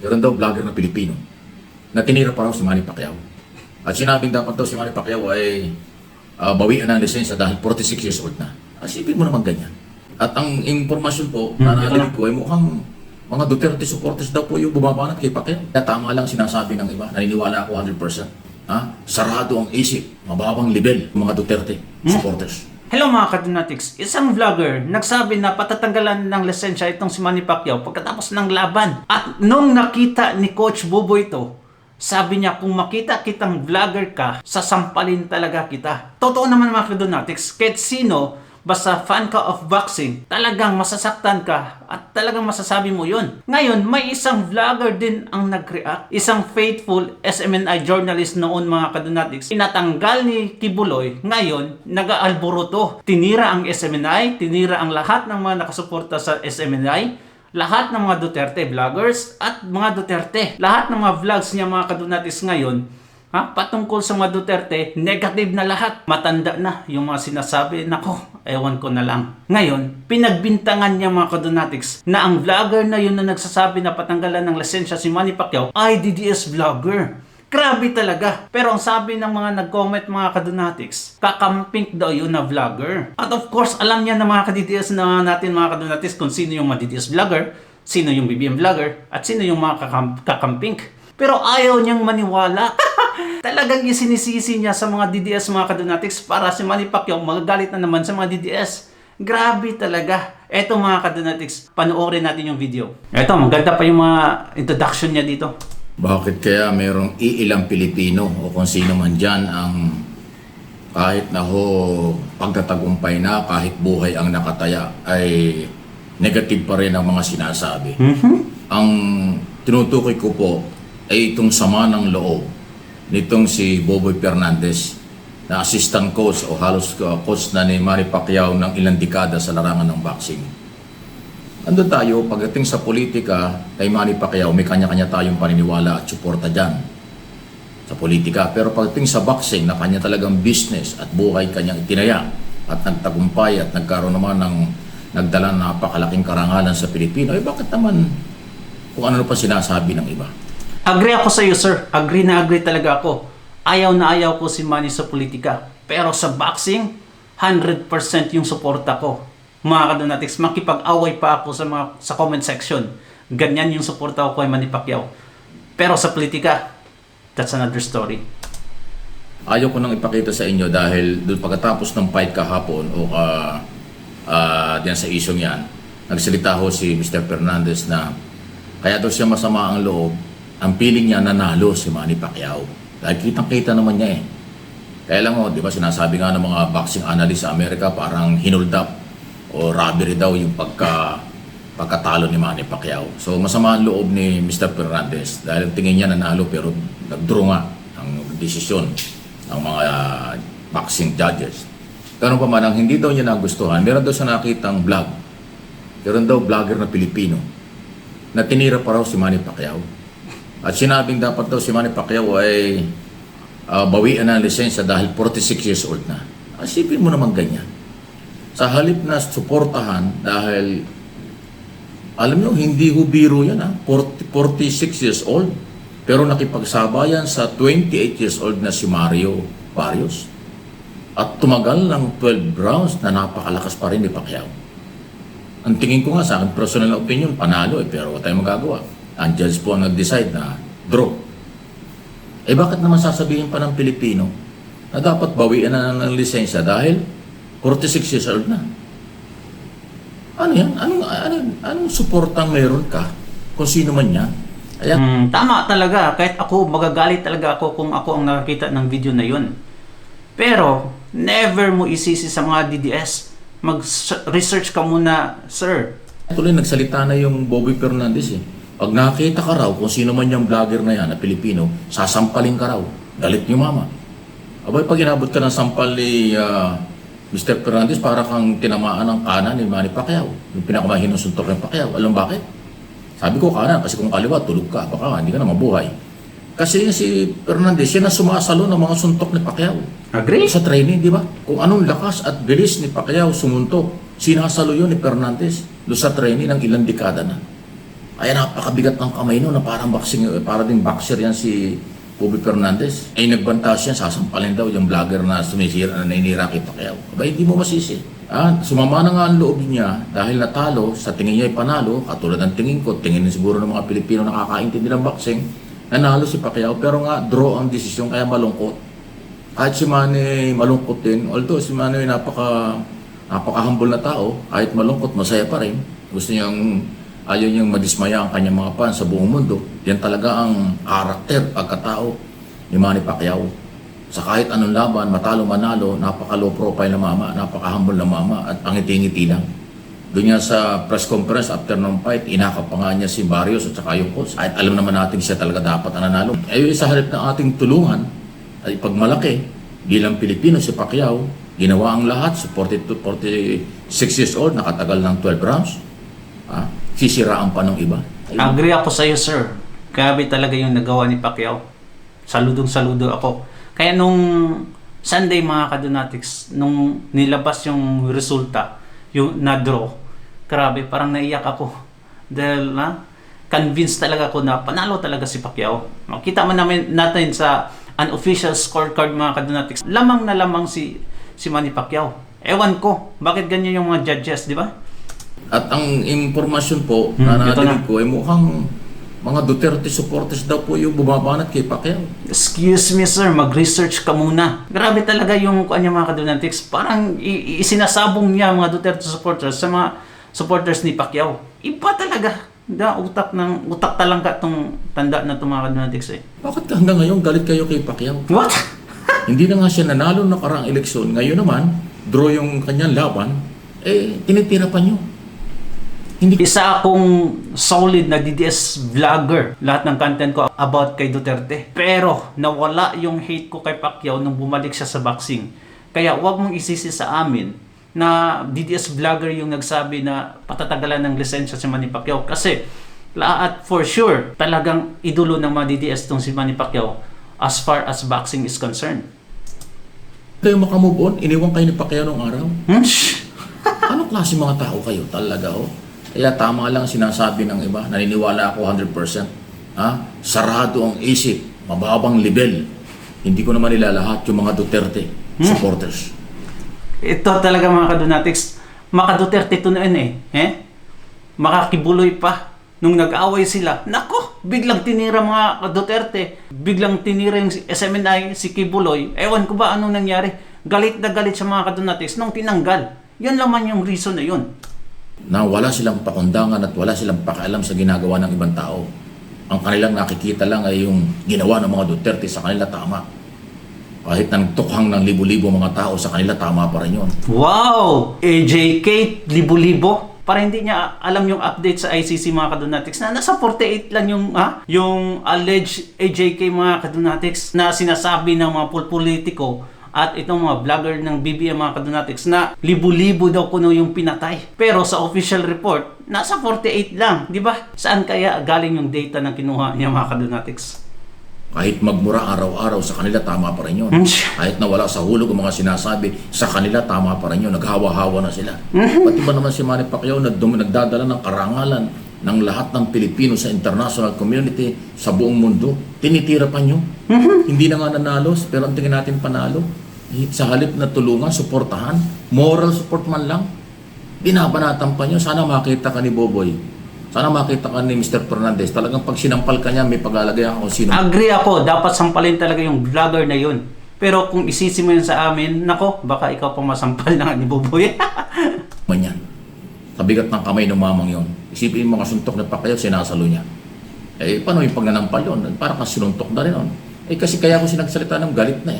Meron daw vlogger na Pilipino na tinira pa raw si Manny Pacquiao. At sinabing dapat daw si Manny Pacquiao ay bawian ng lisensya dahil 46 years old na. Asipin mo naman ganyan. At ang impormasyon po na narinig ko ay mukhang mga Duterte supporters daw po yung bumabanat kay Pacquiao. Kaya tama lang sinasabi ng iba, naniniwala ako 100%. Sarado ang isip, mababang level mga Duterte supporters. Hello mga Kadunatics, isang vlogger nagsabi na patatanggalan ng lisensya itong si Manny Pacquiao pagkatapos ng laban. At nung nakita ni Coach Buboy ito, sabi niya kung makita kitang vlogger ka, sasampalin talaga kita. Totoo naman mga Kadunatics, kahit sino, basta fan ka of boxing, talagang masasaktan ka at talagang masasabi mo yun. Ngayon, may isang vlogger din ang nag-react. Isang faithful SMNI journalist noon mga Kadunatics. Tinatanggal ni Kibuloy, ngayon, nag-aalburuto. Tinira ang SMNI, tinira ang lahat ng mga nakasuporta sa SMNI, lahat ng mga Duterte vloggers at mga Duterte. Lahat ng mga vlogs niya mga Kadunatics ngayon, patungkol sa mga Duterte, negative na lahat. Matanda na yung mga sinasabi. Nako, ewan ko na lang. Ngayon, pinagbintangan niya mga Kadunatics na ang vlogger na yun na nagsasabi na patanggalan ng lisensya si Manny Pacquiao ay DDS vlogger. Grabe talaga. Pero ang sabi ng mga nag-comment mga Kadunatics, kakampink daw yun na vlogger. At of course, alam niya na mga ka-DDS na natin mga Kadunatics kung sino yung mga DDS vlogger, sino yung BBM vlogger, at sino yung mga kakampink. Pero ayaw niyang maniwala. Talagang isinisisi niya sa mga DDS mga Kadunatics para si Manny Pacquiao magagalit na naman sa mga DDS. Grabe talaga. Eto mga Kadunatics, panoorin natin yung video. Eto, maganda pa yung mga introduction niya dito. Bakit kaya mayroong iilang Pilipino o kung sino man dyan ang kahit na pagkatagumpay na, kahit buhay ang nakataya, ay negative pa rin ang mga sinasabi. Ang tinutukoy ko po ay itong sama ng loob nitong si Boboy Fernandez na assistant coach o halos coach na ni Manny Pacquiao ng ilang dekada sa larangan ng boxing. Andun tayo, pagdating sa politika kay Manny Pacquiao, may kanya-kanya tayong paniniwala at suporta dyan sa politika. Pero pagdating sa boxing na kanya talagang business at buhay kanyang itinaya at nagtagumpay at nagkaroon naman ng nagdala na napakalaking karangalan sa Pilipino, bakit naman kung ano pa sinasabi ng iba? Agree ako sa iyo, sir. Agree na agree talaga ako. Ayaw na ayaw ko si Manny sa politika. Pero sa boxing, 100% yung suporta ko. Mga Kadunatics, makipag-away pa ako sa comment section. Ganyan yung suporta ko kay Manny Pacquiao. Pero sa politika, that's another story. Ayaw ko nang ipakita sa inyo dahil doon pagkatapos ng fight kahapon o diyan sa isyong yan, nagsalita ho si Mr. Fernandez na kaya daw siya masama ang loob. Ang feeling niya nanalo si Manny Pacquiao. Dahil kitang-kita naman niya eh. Kaya lang di ba sinasabi nga ng mga boxing analyst sa Amerika parang hinold up o robbery daw yung pagkatalo ni Manny Pacquiao. So masama ang loob ni Mr. Fernandez dahil tingin niya nanalo pero nag-draw nga ang desisyon ng mga boxing judges. Ganun pa man ang hindi daw niya nagustuhan, meron daw siya nakitang vlog. Meron daw vlogger na Pilipino na tinira pa raw si Manny Pacquiao. At sinabing dapat daw si Manny Pacquiao ay bawian ng lisensya dahil 46 years old na. Asipin mo naman ganyan. Sa halip na suportahan dahil alam nyo, hindi ho biro yan 46 years old. Pero nakipagsabayan sa 28 years old na si Mario Barrios. At tumagal ng 12 rounds na napakalakas pa rin ni Pacquiao. Ang tingin ko nga sa akin, personal na opinion, panalo pero wala tayong magagawa. Ang judge po ang nag-decide na draw. Bakit naman sasabihin pa ng Pilipino na dapat bawian na ng lisensya dahil 46 years old na? Ano yan? Anong suportang meron ka kung sino man yan? Tama talaga. Kahit ako, magagalit talaga ako kung ako ang nakakita ng video na yun. Pero, never mo isisi sa mga DDS. Mag-research ka muna, sir. Tuloy nagsalita na yung Boboy Fernandez eh. Pag nakita ka raw kung sino man yung vlogger na yan na Pilipino, sasampalin ka raw. Galit niyo mama. Abay, pag inabot ka ng sampal ni Mr. Fernandez, para kang tinamaan ng kanan ni Manny Pacquiao. Yung pinakamahinong suntok ng Pacquiao. Alam bakit? Sabi ko kanan, kasi kung kaliwa, tulog ka. Baka hindi ka na mabuhay. Kasi si Fernandez, siya na sumasalo ng mga suntok ni Pacquiao. Agree? Sa training, di ba? Kung anong lakas at bilis ni Pacquiao sumuntok, sinasalo yun ni Fernandez doon sa training ng ilang dekada na. Ay napakabigat ng kamay no, na parang boxing, para din boxer yan si Bobby Fernandez. Ay nagbanta siya, sasampalin daw yung vlogger na sumisira, na nainira kay Pacquiao. Aba, hindi mo masisi. Sumama na nga ang loob niya dahil natalo, sa tingin niya ay panalo, katulad ng tingin ko, tingin din siguro ng mga Pilipino nakakaintindi ng boxing, nanalo si Pacquiao, pero nga draw ang desisyon, kaya malungkot. Kahit si Manny malungkot din, although si Manny napaka-humble na tao, kahit malungkot, masaya pa rin. Gusto niyang, ayaw niyang madismaya ang kanyang mga fans sa buong mundo. Yan talaga ang karakter, pagkatao ni Manny Pacquiao. Sa kahit anong laban, matalo manalo, napaka-low profile na mama, napaka-humble na mama, at pangiti-ngiti lang. Doon niya sa press conference after ng fight, inakap pa nga niya si Barrios at saka yung coach. Kahit alam naman natin siya talaga dapat ang nanalo. Ay sa halip ng ating tulungan, ay pagmalaki, bilang Pilipino si Pacquiao, ginawa ang lahat, sa 42, 46 years old, nakatagal ng 12 rounds. Sisiraan pa ng iba. Agree ako sa iyo, sir. Grabe talaga yung nagawa ni Pacquiao. Saludong-saludo ako. Kaya nung Sunday, mga kadonatics, nung nilabas yung resulta, yung na-draw, grabe, parang naiyak ako. Dahil convinced talaga ako na panalo talaga si Pacquiao. Makita man natin sa unofficial scorecard, mga kadonatics, lamang na lamang si Manny Pacquiao. Ewan ko, bakit ganyan yung mga judges, di ba? At ang impormasyon po na narinig ko ay mukhang mga Duterte supporters daw po yung bumabanat kay Pacquiao. Excuse me, sir, mag-research ka muna. Grabe talaga yung kanya, mga kadonatics. Parang isinasabong niya mga Duterte supporters sa mga supporters ni Pacquiao. Iba talaga. Utak talangka tong tanda na itong mga kadonatics eh. Bakit hanggang ngayon galit kayo kay Pacquiao? What? Hindi na nga siya nanalo na karaang eleksyon. Ngayon naman, draw yung kanyang laban, tinitira pa niyo. Isa akong solid na DDS vlogger. Lahat ng content ko about kay Duterte. Pero nawala yung hate ko kay Pacquiao nung bumalik siya sa boxing. Kaya wag mong isisi sa amin na DDS vlogger yung nagsabi na patatagalan ng lisensya si Manny Pacquiao. Kasi at for sure, talagang idolo ng mga DDS tong si Manny Pacquiao as far as boxing is concerned. Kayo makamove on, iniwan kayo ni Pacquiao nung araw. Shh! Anong klase mga tao kayo talaga Kaya tama lang sinasabi ng iba, naniniwala ako 100%. Sarado ang isip, mababang level. Hindi ko naman nilalahat yung mga Duterte supporters. Ito talaga, mga kadonatics, maka-Duterte ito na makakibuloy pa. Nung nag-away sila, nako, biglang tinira mga Duterte, biglang tinira yung SMNI, si Kibuloy. Ewan ko ba anong nangyari. Galit na galit sa mga kadonatics nung tinanggal. Yan naman yung reason na yun. Na wala silang pakundangan at wala silang pakialam sa ginagawa ng ibang tao. Ang kanilang nakikita lang ay yung ginawa ng mga Duterte sa kanila tama. Kahit nang tukhang ng libo-libo mga tao sa kanila, tama pa rin yun. Wow! AJK, libo-libo? Para hindi niya alam yung update sa ICC, mga kadonatics, na nasa 48 lang yung alleged AJK, mga kadonatics, na sinasabi ng mga politiko at itong mga vlogger ng BBM, mga kadonatics, na libo-libo daw kuno yung pinatay. Pero sa official report, nasa 48 lang, di ba? Saan kaya galing yung data na kinuha niya, mga kadonatics? Kahit magmura araw-araw, sa kanila tama pa rin yun. Kahit nawala sa hulog ang mga sinasabi, sa kanila tama pa rin yun. Naghawa-hawa na sila. Pati ba naman si Manny Pacquiao na nagdadala ng karangalan ng lahat ng Pilipino sa international community, sa buong mundo, tinitira pa nyo. Hindi na nga nanalo, pero ang tingin natin panalo. Sa halip na tulungan, suportahan, moral support man lang, binabanatan pa nyo. Sana makita ka ni Boboy. Sana makita ka ni Mr. Fernandez. Talagang pag sinampal ka niya, may paglalagay ako sino. Agree ako, dapat sampalin talaga yung vlogger na yun. Pero kung isisi mo yun sa amin, nako, baka ikaw pa masampal na ni Boboy. Manyan. Sa bigat ng kamay ng mamang yon. Isipin mo, mga suntok na Pacquiao, sinasalo niya. Paano yung pagnanampal yun? Parang kasuntok na rin yun. Kasi kaya ako sinagsalita ng galit na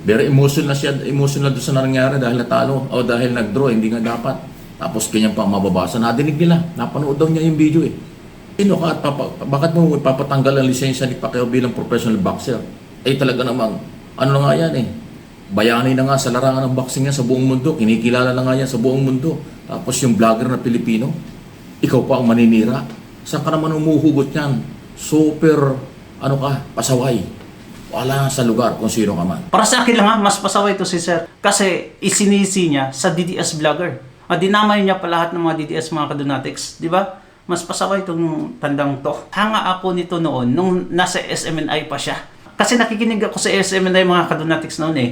Very emotional na siya, emotional doon sa nangyari dahil natalo o dahil nag-draw, hindi nga dapat. Tapos ganyan pa mababasa, nadinig nila, napanood daw niya yung video Sino ka at bakit mo ipapatanggal ang lisensya ni Pacquiao bilang professional boxer? Talaga namang, ano na nga yan bayani na nga sa larangan ng boxing niya sa buong mundo, kinikilala na nga yan sa buong mundo. Tapos yung vlogger na Pilipino, ikaw pa ang maninira. Saan ka naman umuhugot yan? Super, pasaway. Wala sa lugar kung sino ka man. Para sa akin lang mas pasaway to si Sir. Kasi isinisi niya sa DDS vlogger. Dinamay niya pa lahat ng mga DDS, mga kadonatics, di ba? Mas pasaway itong tandang to. Hanga ako nito noon, nung nasa SMNI pa siya. Kasi nakikinig ako sa SMNI mga Kadonatics noon eh.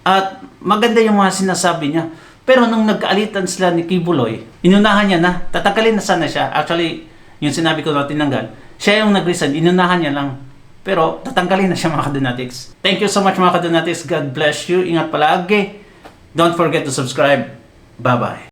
At maganda yung mga sinasabi niya. Pero nung nagkaalitan sila ni Kibuloy, inunahan niya na, tatagalin na sana siya. Actually, yung sinabi ko na tinanggal, siya yung nag-resign, inunahan niya lang. Pero tatanggalin na siya mga Kadonatics. Thank you so much mga Kadonatics. God bless you. Ingat palagi. Don't forget to subscribe. Bye-bye.